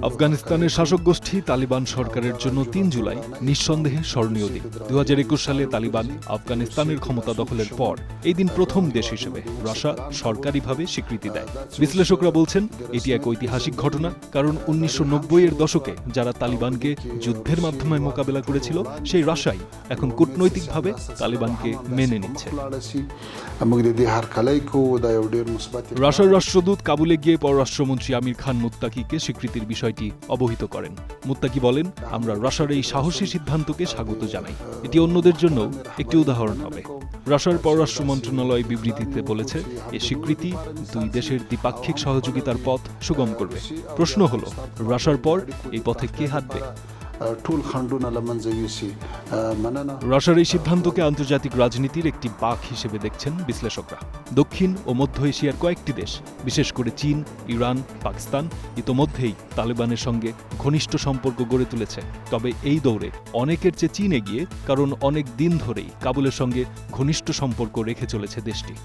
আফগানিস্তানের শাসক গোষ্ঠী তালিবান সরকারের জন্য ৩ জুলাই নিঃসন্দেহে স্মরণীয় দিন। ২০২১ সালে তালিবান আফগানিস্তানের ক্ষমতা দখলের পর এই দিন প্রথম দেশ হিসেবে রাশিয়া সরকারিভাবে স্বীকৃতি দেয়। বিশ্লেষকরা বলছেন এটি এক ঐতিহাসিক ঘটনা, কারণ ১৯৯০-এর দশকে যারা তালিবানকে যুদ্ধের মাধ্যমে মোকাবেলা করেছিল সেই রাশিয়াই এখন কূটনৈতিকভাবে তালিবানকে মেনে নিচ্ছে। রাশিয়ার রাষ্ট্রদূত কাবুলে গিয়ে পররাষ্ট্রমন্ত্রী আমির খান মুত্তাকিকে স্বীকৃতির বিষয়টি অবহিত করেন। মুত্তাকি বলেন, আমরা রাশিয়ার এই সাহসী সিদ্ধান্তকে স্বাগত জানাই। এটি অন্যদের জন্য একটি উদাহরণ হবে। রাশিয়ার পররাষ্ট্র মন্ত্রণালয় বিবৃতিতে বলেছে, এই স্বীকৃতি দুই দেশের দ্বিপাক্ষিক সহযোগিতার পথ সুগম করবে। প্রশ্ন হলো, রাশিয়ার পর এই পথে কে হাঁটবে? রাশিয়ার এই সিদ্ধান্তকে আন্তর্জাতিক রাজনীতির একটি বাঁক হিসেবে দেখছেন বিশ্লেষকরা। দক্ষিণ ও মধ্য এশিয়ার কয়েকটি দেশ, বিশেষ করে চীন, ইরান, পাকিস্তান ইতোমধ্যেই তালেবানের সঙ্গে ঘনিষ্ঠ সম্পর্ক গড়ে তুলেছে। তবে এই দৌড়ে অনেকের চেয়ে চীন এগিয়ে, কারণ অনেক দিন ধরেই কাবুলের সঙ্গে ঘনিষ্ঠ সম্পর্ক রেখে চলেছে দেশটি।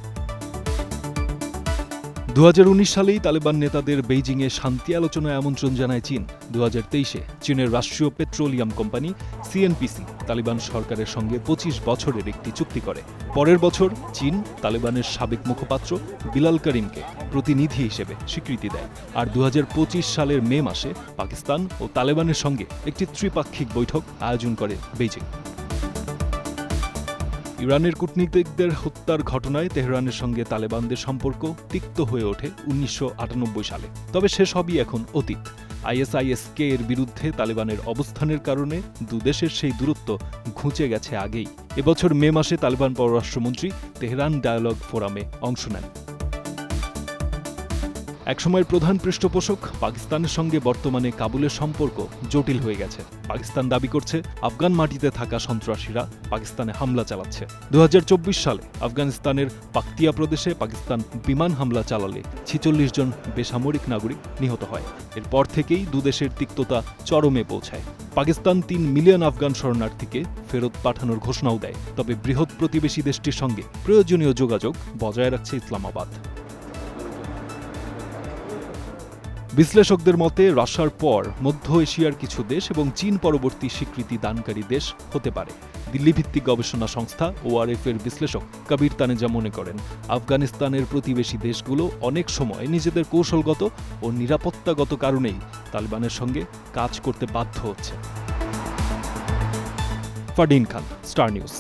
২০১৯ সালেই তালেবান নেতাদের বেইজিংয়ে শান্তি আলোচনায় আমন্ত্রণ জানায় চীন। ২০২৩-এ চীনের রাষ্ট্রীয় পেট্রোলিয়াম কোম্পানি সিএনপিসি তালেবান সরকারের সঙ্গে ২৫ বছরের একটি চুক্তি করে। পরের বছর চীন তালেবানের সাবেক মুখপাত্র বিলাল করিমকে প্রতিনিধি হিসেবে স্বীকৃতি দেয়। আর ২০২৫ সালের মে মাসে পাকিস্তান ও তালেবানের সঙ্গে একটি ত্রিপাক্ষিক বৈঠক আয়োজন করে বেইজিং। ইরানের কূটনীতিকদের হত্যার ঘটনায় তেহরানের সঙ্গে তালেবানদের সম্পর্ক তিক্ত হয়ে ওঠে ১৯৯৮ সালে। তবে সেসবই এখন অতীত। আইএসআইএসকে এর বিরুদ্ধে তালেবানের অবস্থানের কারণে দুদেশের সেই দূরত্ব ঘুচে গেছে আগেই। এবছর মে মাসে তালেবান পররাষ্ট্রমন্ত্রী তেহরান ডায়ালগ ফোরামে অংশ নেন। একসময়ের প্রধান পৃষ্ঠপোষক পাকিস্তানের সঙ্গে বর্তমানে কাবুলের সম্পর্ক জটিল হয়ে গেছে। পাকিস্তান দাবি করছে আফগান মাটিতে থাকা সন্ত্রাসীরা পাকিস্তানে হামলা চালাচ্ছে। ২০২৪ সালে আফগানিস্তানের পাকতিয়া প্রদেশে পাকিস্তান বিমান হামলা চালালে ৪৬ জন বেসামরিক নাগরিক নিহত হয়। এরপর থেকেই দুদেশের তিক্ততা চরমে পৌঁছায়। পাকিস্তান ৩ মিলিয়ন আফগান শরণার্থীকে ফেরত পাঠানোর ঘোষণাও দেয়। তবে বৃহৎ প্রতিবেশী দেশটির সঙ্গে প্রয়োজনীয় যোগাযোগ বজায় রাখছে ইসলামাবাদ। বিশ্লেষকদের মতে রাশিয়ার পর মধ্য এশিয়ার কিছু দেশ এবং চীন পরবর্তী স্বীকৃতি দানকারী দেশ হতে পারে। দিল্লিভিত্তিক গবেষণা সংস্থা ওআরএফ-এর বিশ্লেষক কবির তানেজা মনে করেন, আফগানিস্তানের প্রতিবেশী দেশগুলো অনেক সময় নিজেদের কৌশলগত ও নিরাপত্তাগত কারণেই তালেবানের সঙ্গে কাজ করতে বাধ্য হচ্ছে। ফারদিন খান, স্টার নিউজ।